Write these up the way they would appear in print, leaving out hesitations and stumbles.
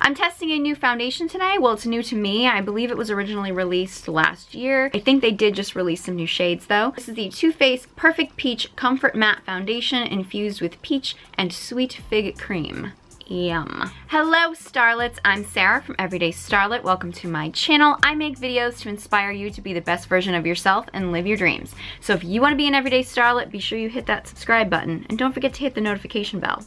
I'm testing a new foundation today. Well, it's new to me. I believe it was originally released last year. I think they did just release some new shades though. This is the Too Faced Perfect Peach Comfort Matte Foundation infused with peach and sweet fig cream. Yum. Hello starlets, I'm Sarah from Everyday Starlet. Welcome to my channel. I make videos to inspire you to be the best version of yourself and live your dreams. So if you want to be an Everyday Starlet, be sure you hit that subscribe button and don't forget to hit the notification bell.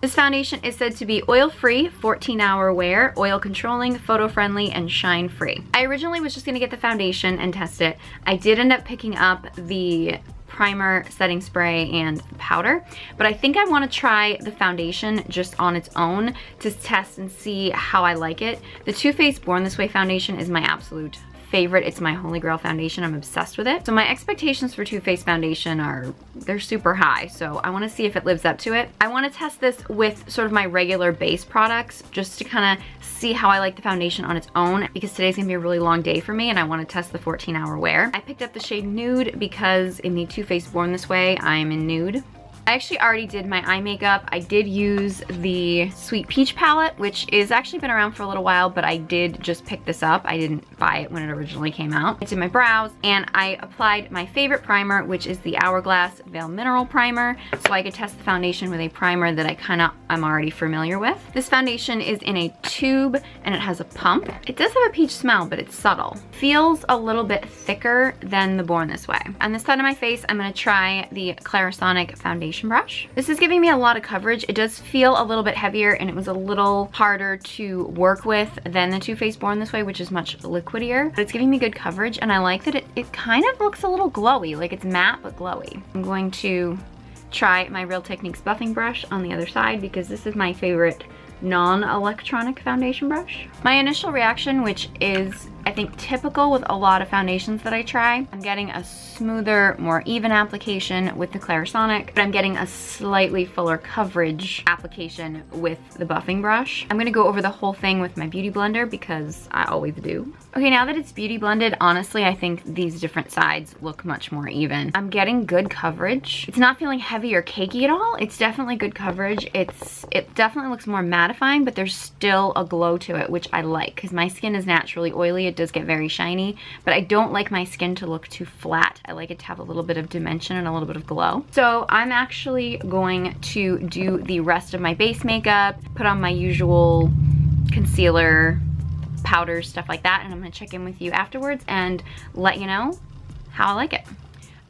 This foundation is said to be oil-free, 14-hour wear, oil-controlling, photo-friendly, and shine-free. I originally was just going to get the foundation and test it. I did end up picking up the primer, setting spray, and powder, but I think I want to try the foundation just on its own to test and see how I like it. The Too Faced Born This Way foundation is my absolute favorite. It's my holy grail foundation. I'm obsessed with it. So my expectations for Too Faced foundation they're super high. So I want to see if it lives up to it. I want to test this with sort of my regular base products just to kind of see how I like the foundation on its own, because today's gonna be a really long day for me and I want to test the 14-hour wear. I picked up the shade Nude because in the Too Faced Born This Way, I'm in nude. I actually already did my eye makeup. I did use the Sweet Peach palette, which is actually been around for a little while, but I did just pick this up. I didn't buy it when it originally came out. I did my brows and I applied my favorite primer, which is the Hourglass Veil Mineral Primer, so I could test the foundation with a primer that I'm already familiar with. This foundation is in a tube and it has a pump. It does have a peach smell, but it's subtle. Feels a little bit thicker than the Born This Way. On this side of my face, I'm gonna try the Clarisonic foundation brush. This is giving me a lot of coverage. It does feel a little bit heavier and it was a little harder to work with than the Too Faced Born This Way, which is much liquidier, but it's giving me good coverage and I like that it kind of looks a little glowy, like it's matte but glowy. I'm going to try my Real Techniques buffing brush on the other side because this is my favorite non-electronic foundation brush. My initial reaction, which is I think typical with a lot of foundations that I try, I'm getting a smoother, more even application with the Clarisonic, but I'm getting a slightly fuller coverage application with the buffing brush. I'm gonna go over the whole thing with my beauty blender because I always do. Okay, now that it's beauty blended, honestly, I think these different sides look much more even. I'm getting good coverage. It's not feeling heavy or cakey at all. It's definitely good coverage. It definitely looks more mattifying, but there's still a glow to it, which I like because my skin is naturally oily. It does get very shiny, but I don't like my skin to look too flat. I like it to have a little bit of dimension and a little bit of glow. So I'm actually going to do the rest of my base makeup, put on my usual concealer, powders, stuff like that, and I'm gonna check in with you afterwards and let you know how I like it.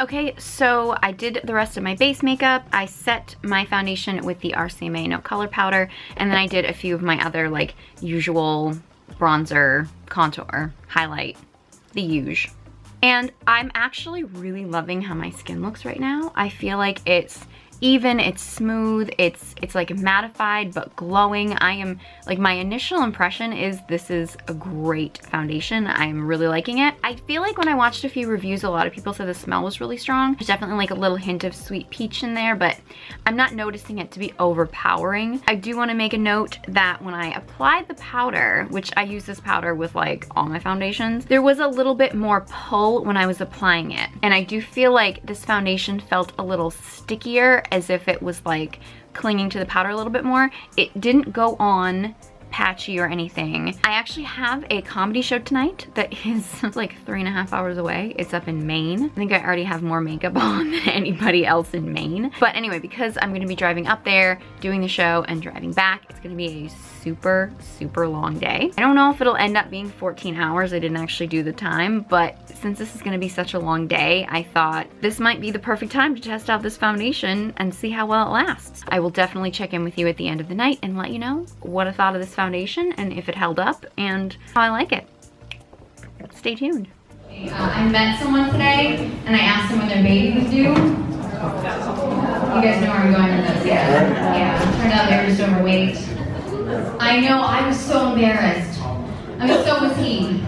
Okay, so I did the rest of my base makeup. I set my foundation with the RCMA No Color Powder, and then I did a few of my other like usual bronzer, contour, highlight, the usual. And I'm actually really loving how my skin looks right now. I feel like it's even, it's smooth, it's like mattified but glowing. I am like, my initial impression is this is a great foundation. I'm really liking it. I feel like when I watched a few reviews, a lot of people said the smell was really strong. There's definitely like a little hint of sweet peach in there, but I'm not noticing it to be overpowering. I do want to make a note that when I applied the powder, which I use this powder with like all my foundations, there was a little bit more pull when I was applying it. And I do feel like this foundation felt a little stickier, as if it was like clinging to the powder a little bit more. It didn't go on patchy or anything. I actually have a comedy show tonight that is like 3.5 hours away. It's up in Maine. I think I already have more makeup on than anybody else in Maine. But anyway, because I'm gonna be driving up there, doing the show, and driving back, it's gonna be a super, super long day. I don't know if it'll end up being 14 hours. I didn't actually do the time, but since this is gonna be such a long day, I thought this might be the perfect time to test out this foundation and see how well it lasts. I will definitely check in with you at the end of the night and let you know what I thought of this foundation and if it held up and how I like it. Stay tuned. I met someone today and I asked them when their baby was due. You guys know where I'm going with this, yeah. Turned out they were just overweight. I know, I was so embarrassed. I mean, so was he.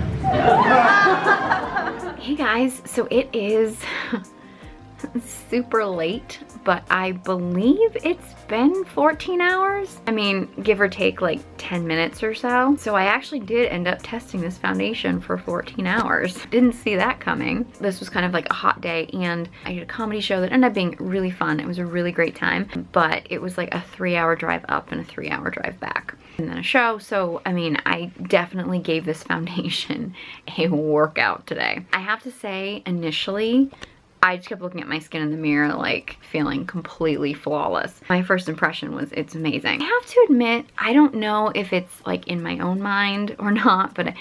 Hey guys, so it is super late, but I believe it's been 14 hours. I mean, give or take like 10 minutes or so. So I actually did end up testing this foundation for 14 hours. Didn't see that coming. This was kind of like a hot day, and I did a comedy show that ended up being really fun. It was a really great time, but it was like a 3-hour drive up and a 3-hour drive back, and then a show. So I mean, I definitely gave this foundation a workout today. I have to say, initially, I just kept looking at my skin in the mirror, like feeling completely flawless. My first impression was it's amazing. I have to admit, I don't know if it's like in my own mind or not, but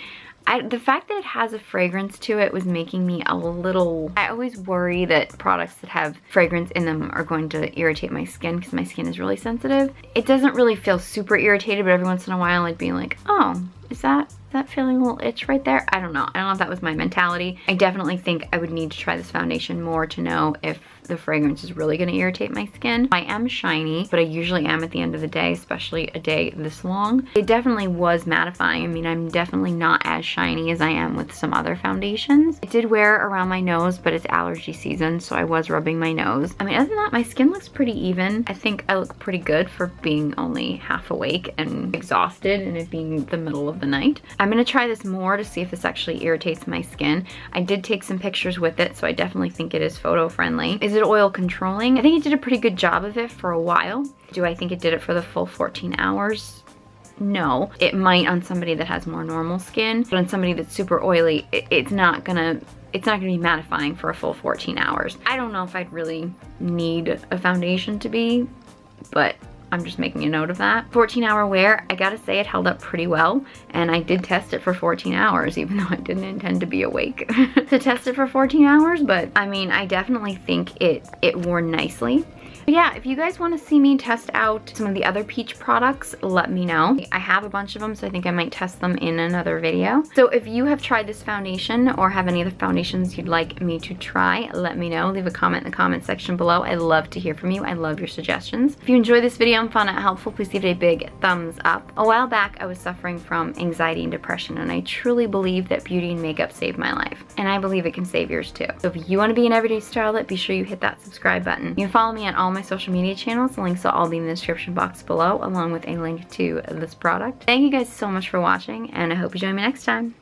the fact that it has a fragrance to it was making me a little... I always worry that products that have fragrance in them are going to irritate my skin because my skin is really sensitive. It doesn't really feel super irritated, but every once in a while I'd be like, oh, is that feeling a little itch right there? I don't know. I don't know if that was my mentality. I definitely think I would need to try this foundation more to know if the fragrance is really gonna irritate my skin. I am shiny, but I usually am at the end of the day, especially a day this long. It definitely was mattifying. I mean, I'm definitely not as shiny as I am with some other foundations. I did wear around my nose, but it's allergy season, so I was rubbing my nose. I mean, other than that, my skin looks pretty even. I think I look pretty good for being only half awake and exhausted and it being the middle of the night. I'm gonna try this more to see if this actually irritates my skin. I did take some pictures with it, so I definitely think it is photo friendly. Is it oil controlling? I think it did a pretty good job of it for a while. Do I think it did it for the full 14 hours? No. It might on somebody that has more normal skin, but on somebody that's super oily, it's not gonna be mattifying for a full 14 hours. I don't know if I'd really need a foundation to be, but I'm just making a note of that. 14-hour wear, I gotta say it held up pretty well, and I did test it for 14 hours, even though I didn't intend to be awake to test it for 14 hours, but I mean, I definitely think it wore nicely. But yeah, if you guys want to see me test out some of the other peach products, let me know. I have a bunch of them, so I think I might test them in another video. So if you have tried this foundation or have any other foundations you'd like me to try, let me know. Leave a comment in the comment section below. I love to hear from you. I love your suggestions. If you enjoyed this video and found it helpful, please give it a big thumbs up. A while back, I was suffering from anxiety and depression, and I truly believe that beauty and makeup saved my life. And I believe it can save yours too. So if you want to be an everyday starlet, be sure you hit that subscribe button. You can follow me on all my social media channels. The links will all be in the description box below, along with a link to this product. Thank you guys so much for watching, and I hope you join me next time.